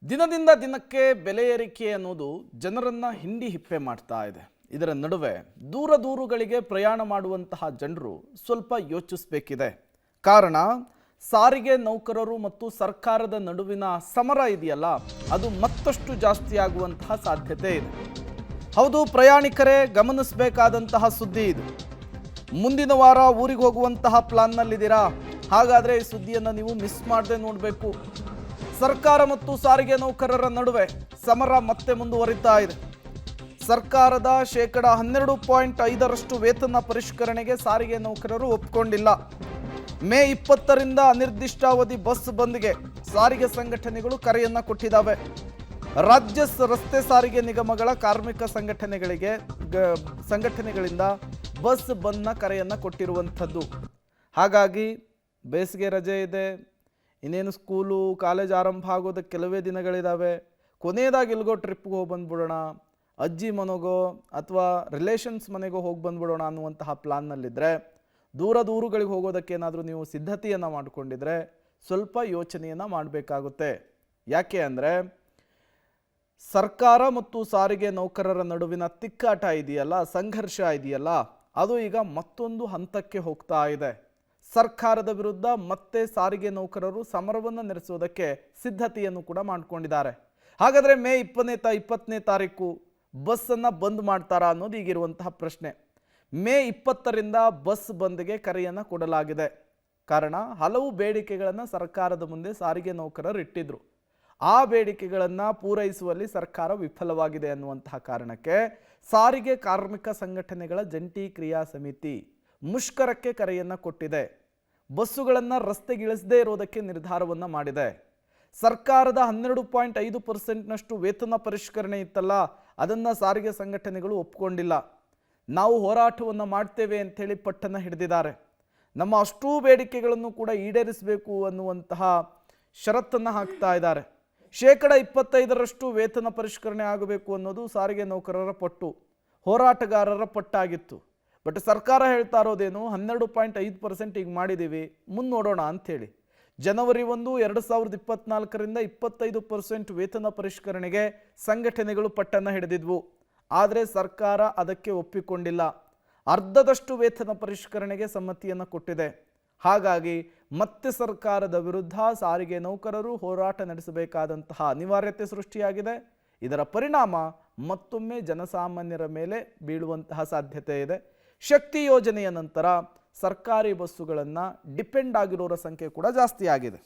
ದಿನದಿಂದ ದಿನಕ್ಕೆ ಬೆಲೆ ಏರಿಕೆ ಅನ್ನೋದು ಜನರನ್ನ ಹಿಂಡಿ ಹಿಪ್ಪೆ ಮಾಡ್ತಾ ಇದೆ. ಇದರ ನಡುವೆ ದೂರಗಳಿಗೆ ಪ್ರಯಾಣ ಮಾಡುವಂತಹ ಜನರು ಸ್ವಲ್ಪ ಯೋಚಿಸಬೇಕಿದೆ. ಕಾರಣ ಸಾರಿಗೆ ನೌಕರರು ಮತ್ತು ಸರ್ಕಾರದ ನಡುವಿನ ಸಮರ ಇದೆಯಲ್ಲ, ಅದು ಮತ್ತಷ್ಟು ಜಾಸ್ತಿ ಆಗುವಂತಹ ಸಾಧ್ಯತೆ ಇದೆ. ಹೌದು, ಪ್ರಯಾಣಿಕರೇ ಗಮನಿಸಬೇಕಾದಂತಹ ಸುದ್ದಿ ಇದು. ಮುಂದಿನ ವಾರ ಊರಿಗೆ ಹೋಗುವಂತಹ ಪ್ಲಾನ್ನಲ್ಲಿದ್ದೀರಾ? ಹಾಗಾದರೆ ಈ ಸುದ್ದಿಯನ್ನು ನೀವು ಮಿಸ್ ಮಾಡದೆ ನೋಡಬೇಕು. ಸರ್ಕಾರ ಮತ್ತು ಸಾರಿಗೆ ನೌಕರರ ನಡುವೆ ಸಮರ ಮತ್ತೆ ಮುಂದುವರಿತಾ ಇದೆ. ಸರ್ಕಾರದ ಶೇಕಡ 12.5% ವೇತನ ಪರಿಷ್ಕರಣೆಗೆ ಸಾರಿಗೆ ನೌಕರರು ಒಪ್ಪಿಕೊಂಡಿಲ್ಲ. ಮೇ 20ರಿಂದ ಅನಿರ್ದಿಷ್ಟಾವಧಿ ಬಸ್ ಬಂದ್ಗೆ ಸಾರಿಗೆ ಸಂಘಟನೆಗಳು ಕರೆಯನ್ನ ಕೊಟ್ಟಿದ್ದಾವೆ. ರಾಜ್ಯ ರಸ್ತೆ ಸಾರಿಗೆ ನಿಗಮಗಳ ಕಾರ್ಮಿಕ ಸಂಘಟನೆಗಳಿಂದ ಬಸ್ ಬಂದ್ನ ಕರೆಯನ್ನ ಕೊಟ್ಟಿರುವಂಥದ್ದು. ಹಾಗಾಗಿ ಬೇಸಿಗೆ ರಜೆ ಇದೆ, ಇನ್ನೇನು ಸ್ಕೂಲು ಕಾಲೇಜ್ ಆರಂಭ ಆಗೋದಕ್ಕೆ ಕೆಲವೇ ದಿನಗಳಿದ್ದಾವೆ. ಕೊನೆಯದಾಗಿ ಎಲ್ಗೋ ಟ್ರಿಪ್ಗೆ ಹೋಗಿ ಬಂದ್ಬಿಡೋಣ, ಅಜ್ಜಿ ಮನೆಗೋ ಅಥವಾ ರಿಲೇಷನ್ಸ್ ಮನೆಗೋ ಹೋಗಿ ಬಂದ್ಬಿಡೋಣ ಅನ್ನುವಂತಹ ಪ್ಲಾನ್ನಲ್ಲಿದ್ದರೆ, ದೂರಗಳಿಗೆ ಹೋಗೋದಕ್ಕೆ ಏನಾದರೂ ನೀವು ಸಿದ್ಧತೆಯನ್ನು ಮಾಡಿಕೊಂಡಿದ್ರೆ ಸ್ವಲ್ಪ ಯೋಚನೆಯನ್ನು ಮಾಡಬೇಕಾಗುತ್ತೆ. ಯಾಕೆ ಅಂದರೆ ಸರ್ಕಾರ ಮತ್ತು ಸಾರಿಗೆ ನೌಕರರ ನಡುವಿನ ತಿಕ್ಕಾಟ ಇದೆಯಲ್ಲ, ಸಂಘರ್ಷ ಇದೆಯಲ್ಲ, ಅದು ಈಗ ಮತ್ತೊಂದು ಹಂತಕ್ಕೆ ಹೋಗ್ತಾ ಇದೆ. ಸರ್ಕಾರದ ವಿರುದ್ಧ ಮತ್ತೆ ಸಾರಿಗೆ ನೌಕರರು ಸಮರವನ್ನು ನಡೆಸೋದಕ್ಕೆ ಸಿದ್ಧತೆಯನ್ನು ಕೂಡ ಮಾಡಿಕೊಂಡಿದ್ದಾರೆ. ಹಾಗಾದರೆ ಮೇ 20ನೇ ತಾರೀಕು ಬಸ್ಸನ್ನು ಬಂದ್ ಮಾಡ್ತಾರಾ ಅನ್ನೋದು ಈಗಿರುವಂತಹ ಪ್ರಶ್ನೆ. ಮೇ 20ರಿಂದ ಬಸ್ ಬಂದ್ಗೆ ಕರೆಯನ್ನು ಕೊಡಲಾಗಿದೆ. ಕಾರಣ ಹಲವು ಬೇಡಿಕೆಗಳನ್ನು ಸರ್ಕಾರದ ಮುಂದೆ ಸಾರಿಗೆ ನೌಕರರು ಇಟ್ಟಿದ್ರು. ಆ ಬೇಡಿಕೆಗಳನ್ನು ಪೂರೈಸುವಲ್ಲಿ ಸರ್ಕಾರ ವಿಫಲವಾಗಿದೆ ಅನ್ನುವಂತಹ ಕಾರಣಕ್ಕೆ ಸಾರಿಗೆ ಕಾರ್ಮಿಕ ಸಂಘಟನೆಗಳ ಜಂಟಿ ಕ್ರಿಯಾ ಸಮಿತಿ ಮುಷ್ಕರಕ್ಕೆ ಕರೆಯನ್ನು ಕೊಟ್ಟಿದೆ. ಬಸ್ಸುಗಳನ್ನು ರಸ್ತೆಗಿಳಿಸದೇ ಇರೋದಕ್ಕೆ ನಿರ್ಧಾರವನ್ನು ಮಾಡಿದೆ. ಸರ್ಕಾರದ 12.5%ನಷ್ಟು ವೇತನ ಪರಿಷ್ಕರಣೆ ಇತ್ತಲ್ಲ, ಅದನ್ನು ಸಾರಿಗೆ ಸಂಘಟನೆಗಳು ಒಪ್ಪಿಕೊಂಡಿಲ್ಲ. ನಾವು ಹೋರಾಟವನ್ನು ಮಾಡ್ತೇವೆ ಅಂಥೇಳಿ ಪಟ್ಟನ್ನು ಹಿಡಿದಿದ್ದಾರೆ. ನಮ್ಮ ಅಷ್ಟೂ ಬೇಡಿಕೆಗಳನ್ನು ಕೂಡ ಈಡೇರಿಸಬೇಕು ಅನ್ನುವಂತಹ ಷರತ್ತನ್ನು ಹಾಕ್ತಾ ಇದ್ದಾರೆ. ಶೇಕಡ 25ರಷ್ಟು ವೇತನ ಪರಿಷ್ಕರಣೆ ಆಗಬೇಕು ಅನ್ನೋದು ಸಾರಿಗೆ ನೌಕರರ ಪಟ್ಟು, ಹೋರಾಟಗಾರರ ಪಟ್ಟಾಗಿತ್ತು. ಬಟ್ ಸರ್ಕಾರ ಹೇಳ್ತಾ ಇರೋದೇನು, 12.5% ಈಗ ಮಾಡಿದ್ದೀವಿ, ಮುಂದೆ ನೋಡೋಣ ಅಂಥೇಳಿ. ಜನವರಿ 1, 2024ರಿಂದ 25% ವೇತನ ಪರಿಷ್ಕರಣೆಗೆ ಸಂಘಟನೆಗಳು ಪಟ್ಟನ್ನು ಹಿಡಿದಿದ್ವು. ಆದರೆ ಸರ್ಕಾರ ಅದಕ್ಕೆ ಒಪ್ಪಿಕೊಂಡಿಲ್ಲ. ಅರ್ಧದಷ್ಟು ವೇತನ ಪರಿಷ್ಕರಣೆಗೆ ಸಮ್ಮತಿಯನ್ನು ಕೊಟ್ಟಿದೆ. ಹಾಗಾಗಿ ಮತ್ತೆ ಸರ್ಕಾರದ ವಿರುದ್ಧ ಸಾರಿಗೆ ನೌಕರರು ಹೋರಾಟ ನಡೆಸಬೇಕಾದಂತಹ ಅನಿವಾರ್ಯತೆ ಸೃಷ್ಟಿಯಾಗಿದೆ. ಇದರ ಪರಿಣಾಮ ಮತ್ತೊಮ್ಮೆ ಜನಸಾಮಾನ್ಯರ ಮೇಲೆ ಬೀಳುವಂತಹ ಸಾಧ್ಯತೆ ಇದೆ. ಶಕ್ತಿ ಯೋಜನೆಯ ನಂತರ ಸರ್ಕಾರಿ ಬಸ್ಸುಗಳನ್ನು ಡಿಪೆಂಡ್ ಆಗಿರೋರ ಸಂಖ್ಯೆ ಕೂಡ ಜಾಸ್ತಿ ಆಗಿದೆ.